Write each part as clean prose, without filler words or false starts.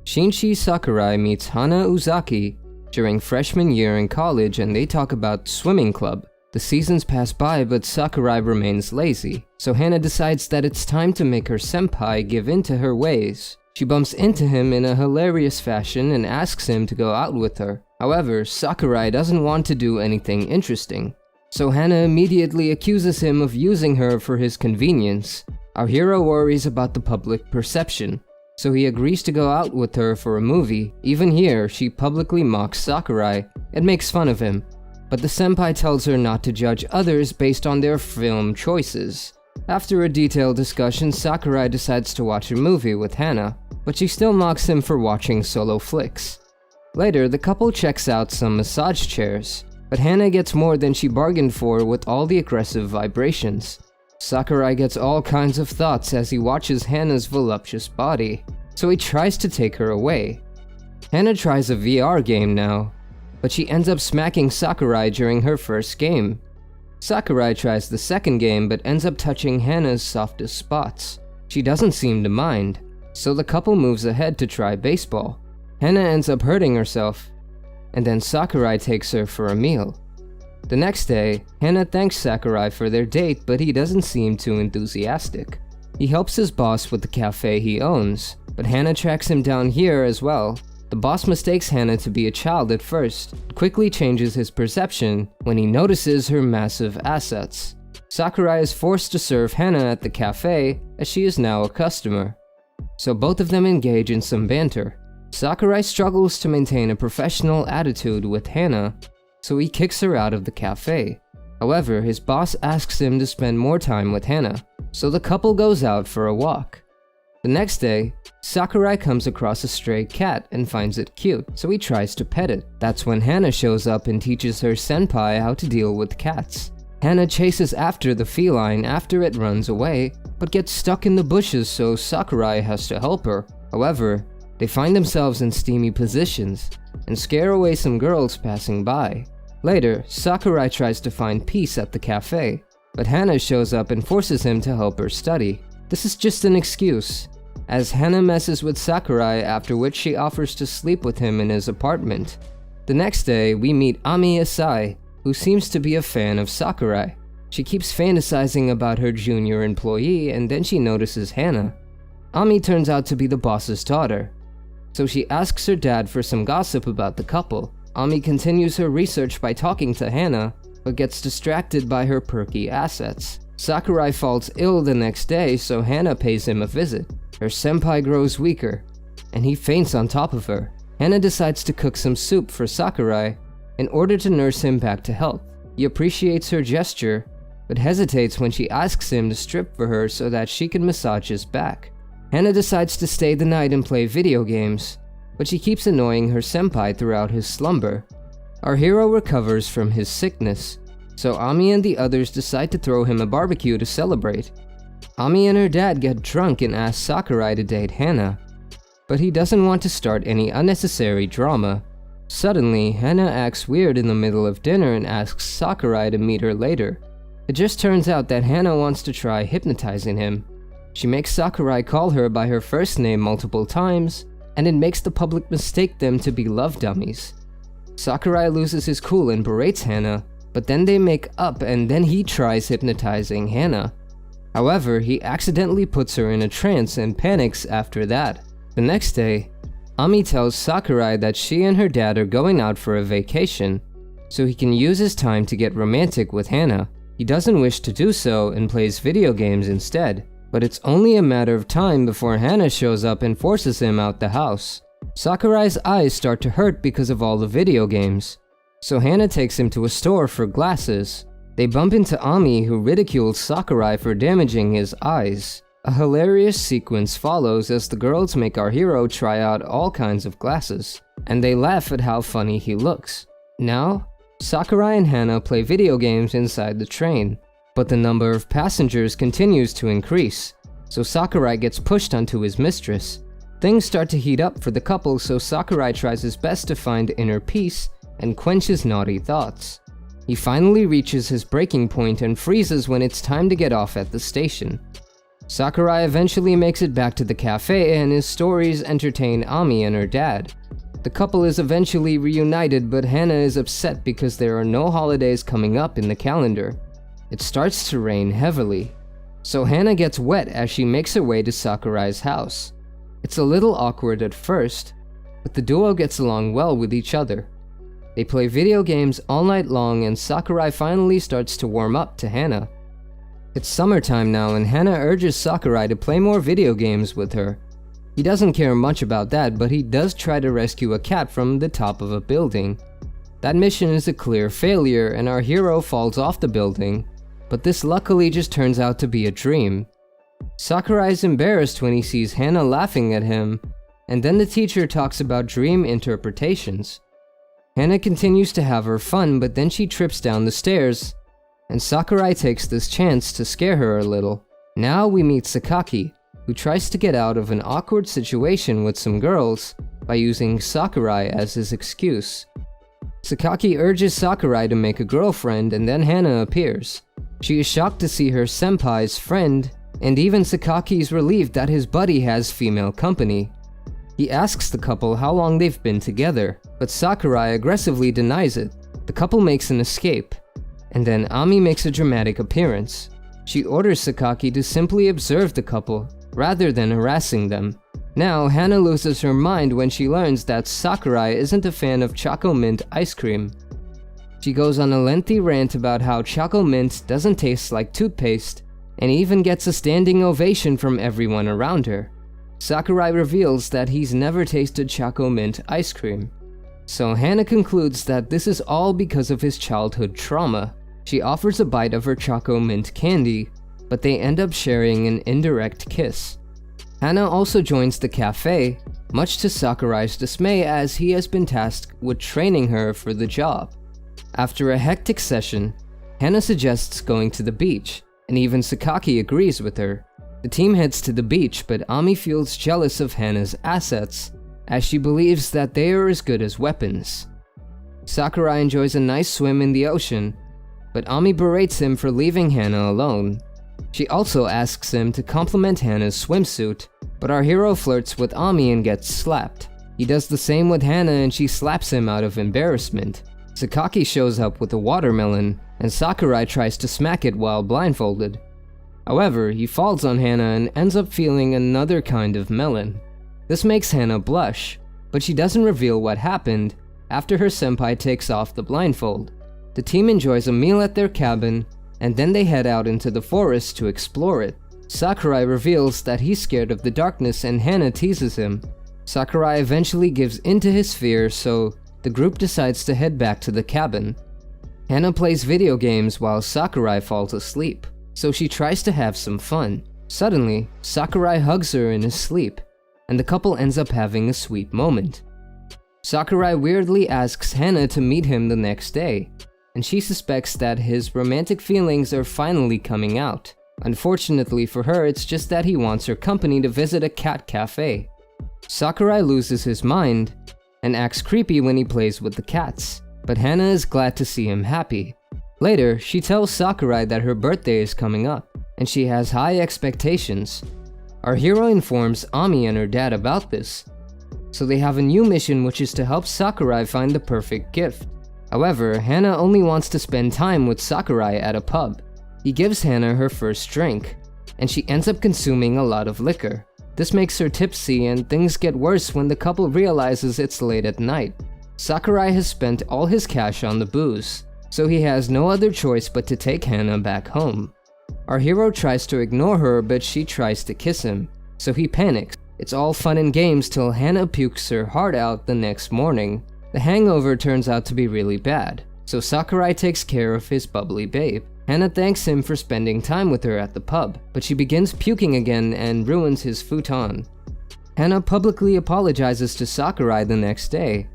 Shinji Sakurai meets Hana Uzaki during freshman year in college and they talk about swimming club. The seasons pass by but Sakurai remains lazy, so Hana decides that it's time to make her senpai give in to her ways. She bumps into him in a hilarious fashion and asks him to go out with her. However, Sakurai doesn't want to do anything interesting, so Hana immediately accuses him of using her for his convenience. Our hero worries about the public perception, so he agrees to go out with her for a movie. Even here, she publicly mocks Sakurai and makes fun of him, but the senpai tells her not to judge others based on their film choices. After a detailed discussion, Sakurai decides to watch a movie with Hana, but she still mocks him for watching solo flicks. Later, the couple checks out some massage chairs, but Hana gets more than she bargained for with all the aggressive vibrations. Sakurai gets all kinds of thoughts as he watches Hana's voluptuous body, so he tries to take her away. Hana tries a VR game now, but she ends up smacking Sakurai during her first game. Sakurai tries the second game but ends up touching Hana's softest spots. She doesn't seem to mind, so the couple moves ahead to try baseball. Hana ends up hurting herself, and then Sakurai takes her for a meal. The next day, Hana thanks Sakurai for their date, but he doesn't seem too enthusiastic. He helps his boss with the cafe he owns, but Hana tracks him down here as well. The boss mistakes Hana to be a child at first, but quickly changes his perception when he notices her massive assets. Sakurai is forced to serve Hana at the cafe as she is now a customer, so both of them engage in some banter. Sakurai struggles to maintain a professional attitude with Hana, so he kicks her out of the cafe. However, his boss asks him to spend more time with Hana, so the couple goes out for a walk. The next day, Sakurai comes across a stray cat and finds it cute, so he tries to pet it. That's when Hana shows up and teaches her senpai how to deal with cats. Hana chases after the feline after it runs away, but gets stuck in the bushes, so Sakurai has to help her. However, they find themselves in steamy positions and scare away some girls passing by. Later, Sakurai tries to find peace at the cafe, but Hana shows up and forces him to help her study. This is just an excuse, as Hana messes with Sakurai, after which she offers to sleep with him in his apartment. The next day, we meet Ami Asai, who seems to be a fan of Sakurai. She keeps fantasizing about her junior employee, and then she notices Hana. Ami turns out to be the boss's daughter, so she asks her dad for some gossip about the couple. Ami continues her research by talking to Hana, but gets distracted by her perky assets. Sakurai falls ill the next day, so Hana pays him a visit. Her senpai grows weaker, and he faints on top of her. Hana decides to cook some soup for Sakurai in order to nurse him back to health. He appreciates her gesture, but hesitates when she asks him to strip for her so that she can massage his back. Hana decides to stay the night and play video games, but she keeps annoying her senpai throughout his slumber. Our hero recovers from his sickness, so Ami and the others decide to throw him a barbecue to celebrate. Ami and her dad get drunk and ask Sakurai to date Hana, but he doesn't want to start any unnecessary drama. Suddenly, Hana acts weird in the middle of dinner and asks Sakurai to meet her later. It just turns out that Hana wants to try hypnotizing him. She makes Sakurai call her by her first name multiple times, and it makes the public mistake them to be love dummies. Sakurai loses his cool and berates Hana, but then they make up and then he tries hypnotizing Hana. However, he accidentally puts her in a trance and panics after that. The next day, Ami tells Sakurai that she and her dad are going out for a vacation, so he can use his time to get romantic with Hana. He doesn't wish to do so and plays video games instead, but it's only a matter of time before Hana shows up and forces him out the house. Sakurai's eyes start to hurt because of all the video games, so Hana takes him to a store for glasses. They bump into Ami, who ridicules Sakurai for damaging his eyes. A hilarious sequence follows as the girls make our hero try out all kinds of glasses, and they laugh at how funny he looks. Now, Sakurai and Hana play video games inside the train, but the number of passengers continues to increase, so Sakurai gets pushed onto his mistress. Things start to heat up for the couple, so Sakurai tries his best to find inner peace and quench his naughty thoughts. He finally reaches his breaking point and freezes when it's time to get off at the station. Sakurai eventually makes it back to the cafe and his stories entertain Ami and her dad. The couple is eventually reunited, but Hana is upset because there are no holidays coming up in the calendar. It starts to rain heavily, so Hana gets wet as she makes her way to Sakurai's house. It's a little awkward at first, but the duo gets along well with each other. They play video games all night long and Sakurai finally starts to warm up to Hana. It's summertime now and Hana urges Sakurai to play more video games with her. He doesn't care much about that, but he does try to rescue a cat from the top of a building. That mission is a clear failure and our hero falls off the building, but this luckily just turns out to be a dream. Sakurai is embarrassed when he sees Hana laughing at him, and then the teacher talks about dream interpretations. Hana continues to have her fun, but then she trips down the stairs, and Sakurai takes this chance to scare her a little. Now we meet Sakaki, who tries to get out of an awkward situation with some girls by using Sakurai as his excuse. Sakaki urges Sakurai to make a girlfriend and then Hana appears. She is shocked to see her senpai's friend, and even Sakaki is relieved that his buddy has female company. He asks the couple how long they've been together, but Sakurai aggressively denies it. The couple makes an escape, and then Ami makes a dramatic appearance. She orders Sakaki to simply observe the couple, rather than harassing them. Now, Hana loses her mind when she learns that Sakurai isn't a fan of Choco Mint ice cream. She goes on a lengthy rant about how Choco Mint doesn't taste like toothpaste, and even gets a standing ovation from everyone around her. Sakurai reveals that he's never tasted Choco Mint ice cream. So Hana concludes that this is all because of his childhood trauma. She offers a bite of her Choco Mint candy, but they end up sharing an indirect kiss. Hana also joins the cafe, much to Sakurai's dismay as he has been tasked with training her for the job. After a hectic session, Hana suggests going to the beach, and even Sakaki agrees with her. The team heads to the beach, but Ami feels jealous of Hana's assets, as she believes that they are as good as weapons. Sakurai enjoys a nice swim in the ocean, but Ami berates him for leaving Hana alone. She also asks him to compliment Hana's swimsuit, but our hero flirts with Ami and gets slapped. He does the same with Hana and she slaps him out of embarrassment. Sakaki shows up with a watermelon, and Sakurai tries to smack it while blindfolded. However, he falls on Hana and ends up feeling another kind of melon. This makes Hana blush, but she doesn't reveal what happened after her senpai takes off the blindfold. The team enjoys a meal at their cabin, and then they head out into the forest to explore it. Sakurai reveals that he's scared of the darkness and Hana teases him. Sakurai eventually gives in to his fear, so the group decides to head back to the cabin. Hana plays video games while Sakurai falls asleep, so she tries to have some fun. Suddenly, Sakurai hugs her in his sleep, and the couple ends up having a sweet moment. Sakurai weirdly asks Hana to meet him the next day, and she suspects that his romantic feelings are finally coming out. Unfortunately for her, it's just that he wants her company to visit a cat cafe. Sakurai loses his mind and acts creepy when he plays with the cats, but Hana is glad to see him happy. Later, she tells Sakurai that her birthday is coming up, and she has high expectations. Our hero informs Ami and her dad about this, so they have a new mission which is to help Sakurai find the perfect gift. However, Hana only wants to spend time with Sakurai at a pub. He gives Hana her first drink, and she ends up consuming a lot of liquor. This makes her tipsy and things get worse when the couple realizes it's late at night. Sakurai has spent all his cash on the booze, so he has no other choice but to take Hana back home. Our hero tries to ignore her, but she tries to kiss him, so he panics. It's all fun and games till Hana pukes her heart out the next morning. The hangover turns out to be really bad, so Sakurai takes care of his bubbly babe. Hana thanks him for spending time with her at the pub, but she begins puking again and ruins his futon. Hana publicly apologizes to Sakurai the next day,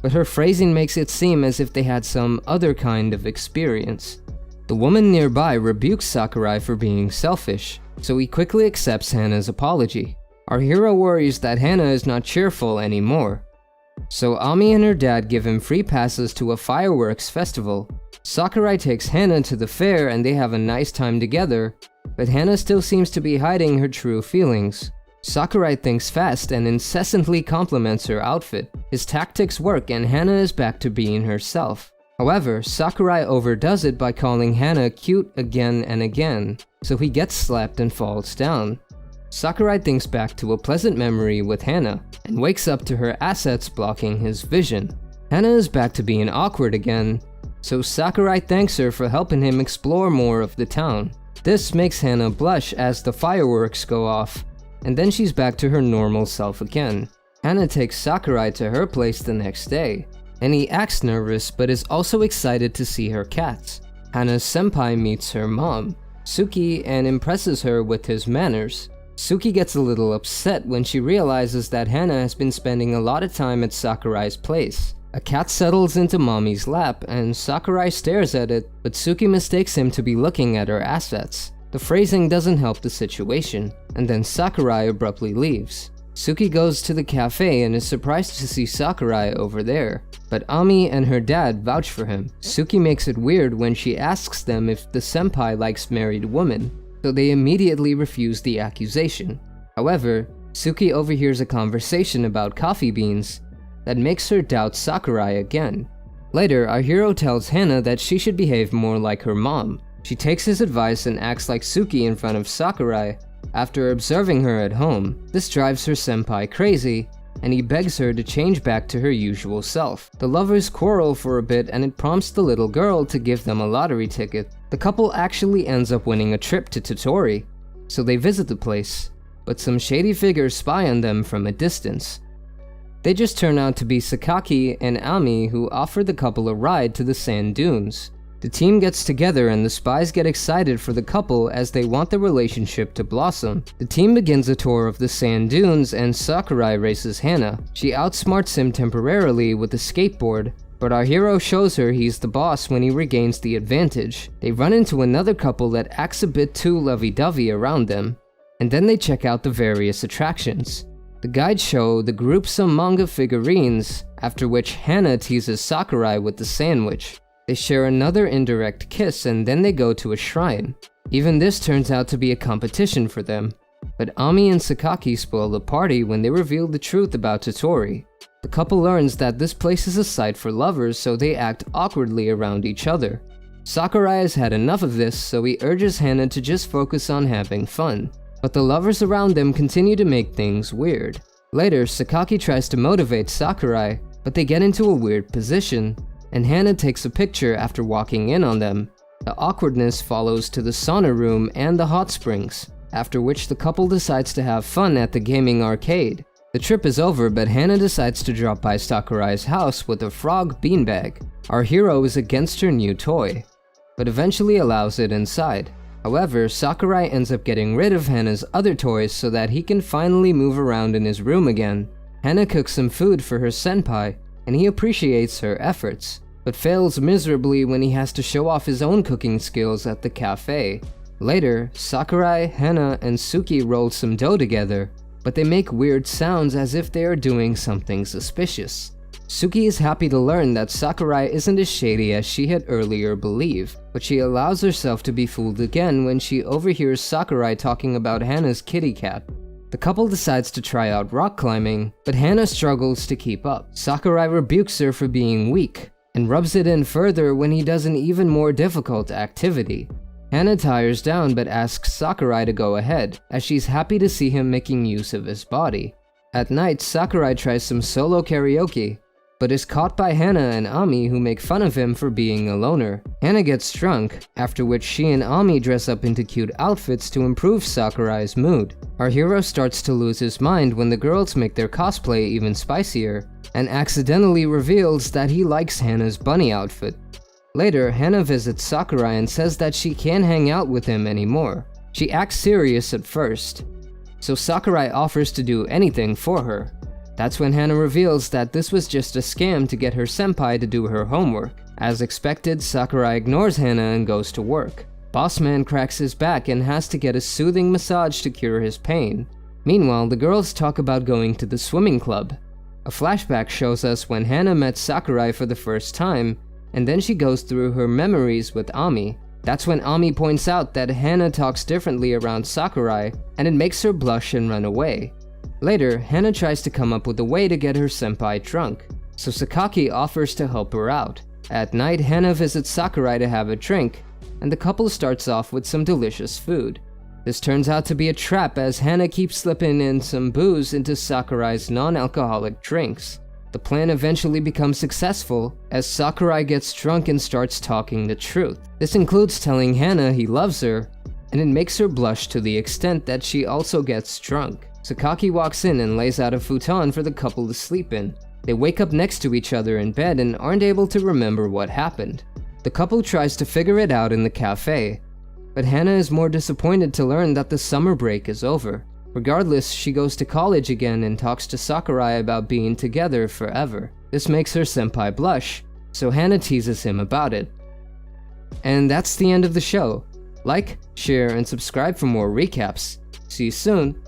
but her phrasing makes it seem as if they had some other kind of experience. The woman nearby rebukes Sakurai for being selfish, so he quickly accepts Hana's apology. Our hero worries that Hana is not cheerful anymore, so Ami and her dad give him free passes to a fireworks festival. Sakurai takes Hana to the fair and they have a nice time together, but Hana still seems to be hiding her true feelings. Sakurai thinks fast and incessantly compliments her outfit. His tactics work and Hana is back to being herself. However, Sakurai overdoes it by calling Hana cute again and again, so he gets slapped and falls down. Sakurai thinks back to a pleasant memory with Hana and wakes up to her assets blocking his vision. Hana is back to being awkward again, so Sakurai thanks her for helping him explore more of the town. This makes Hana blush as the fireworks go off, and then she's back to her normal self again. Hana takes Sakurai to her place the next day, and he acts nervous but is also excited to see her cats. Hana's senpai meets her mom, Suki, and impresses her with his manners. Suki gets a little upset when she realizes that Hana has been spending a lot of time at Sakurai's place. A cat settles into mommy's lap and Sakurai stares at it, but Suki mistakes him to be looking at her assets. The phrasing doesn't help the situation, and then Sakurai abruptly leaves. Suki goes to the cafe and is surprised to see Sakurai over there, but Ami and her dad vouch for him. Suki makes it weird when she asks them if the senpai likes married women, so they immediately refuse the accusation. However, Suki overhears a conversation about coffee beans that makes her doubt Sakurai again. Later, our hero tells Hana that she should behave more like her mom. She takes his advice and acts like Suki in front of Sakurai after observing her at home. This drives her senpai crazy, and he begs her to change back to her usual self. The lovers quarrel for a bit and it prompts the little girl to give them a lottery ticket. The couple actually ends up winning a trip to Totori, so they visit the place, but some shady figures spy on them from a distance. They just turn out to be Sakaki and Ami, who offer the couple a ride to the sand dunes. The team gets together and the spies get excited for the couple as they want the relationship to blossom. The team begins a tour of the sand dunes and Sakurai races Hana. She outsmarts him temporarily with a skateboard, but our hero shows her he's the boss when he regains the advantage. They run into another couple that acts a bit too lovey-dovey around them, and then they check out the various attractions. The guides show the group some manga figurines, after which Hana teases Sakurai with the sandwich. They share another indirect kiss and then they go to a shrine. Even this turns out to be a competition for them, but Ami and Sakaki spoil the party when they reveal the truth about Totori. The couple learns that this place is a site for lovers, so they act awkwardly around each other. Sakurai has had enough of this, so he urges Hana to just focus on having fun. But the lovers around them continue to make things weird. Later, Sakaki tries to motivate Sakurai, but they get into a weird position, and Hana takes a picture after walking in on them. The awkwardness follows to the sauna room and the hot springs, after which the couple decides to have fun at the gaming arcade. The trip is over, but Hana decides to drop by Sakurai's house with a frog beanbag. Our hero is against her new toy, but eventually allows it inside. However, Sakurai ends up getting rid of Hana's other toys so that he can finally move around in his room again. Hana cooks some food for her senpai, and he appreciates her efforts, but fails miserably when he has to show off his own cooking skills at the cafe. Later, Sakurai, Hana, and Suki roll some dough together, but they make weird sounds as if they are doing something suspicious. Suki is happy to learn that Sakurai isn't as shady as she had earlier believed, but she allows herself to be fooled again when she overhears Sakurai talking about Hana's kitty cat. The couple decides to try out rock climbing, but Hana struggles to keep up. Sakurai rebukes her for being weak, and rubs it in further when he does an even more difficult activity. Hana tires down but asks Sakurai to go ahead, as she's happy to see him making use of his body. At night, Sakurai tries some solo karaoke, but is caught by Hana and Ami, who make fun of him for being a loner. Hana gets drunk, after which she and Ami dress up into cute outfits to improve Sakurai's mood. Our hero starts to lose his mind when the girls make their cosplay even spicier, and accidentally reveals that he likes Hana's bunny outfit. Later, Hana visits Sakurai and says that she can't hang out with him anymore. She acts serious at first, so Sakurai offers to do anything for her. That's when Hana reveals that this was just a scam to get her senpai to do her homework. As expected, Sakurai ignores Hana and goes to work. Boss Man cracks his back and has to get a soothing massage to cure his pain. Meanwhile, the girls talk about going to the swimming club. A flashback shows us when Hana met Sakurai for the first time, and then she goes through her memories with Ami. That's when Ami points out that Hana talks differently around Sakurai, and it makes her blush and run away. Later, Hana tries to come up with a way to get her senpai drunk, so Sakaki offers to help her out. At night, Hana visits Sakurai to have a drink, and the couple starts off with some delicious food. This turns out to be a trap as Hana keeps slipping in some booze into Sakurai's non-alcoholic drinks. The plan eventually becomes successful as Sakurai gets drunk and starts talking the truth. This includes telling Hana he loves her, and it makes her blush to the extent that she also gets drunk. Sakaki walks in and lays out a futon for the couple to sleep in. They wake up next to each other in bed and aren't able to remember what happened. The couple tries to figure it out in the cafe, but Hana is more disappointed to learn that the summer break is over. Regardless, she goes to college again and talks to Sakurai about being together forever. This makes her senpai blush, so Hana teases him about it. And that's the end of the show. Like, share, and subscribe for more recaps. See you soon!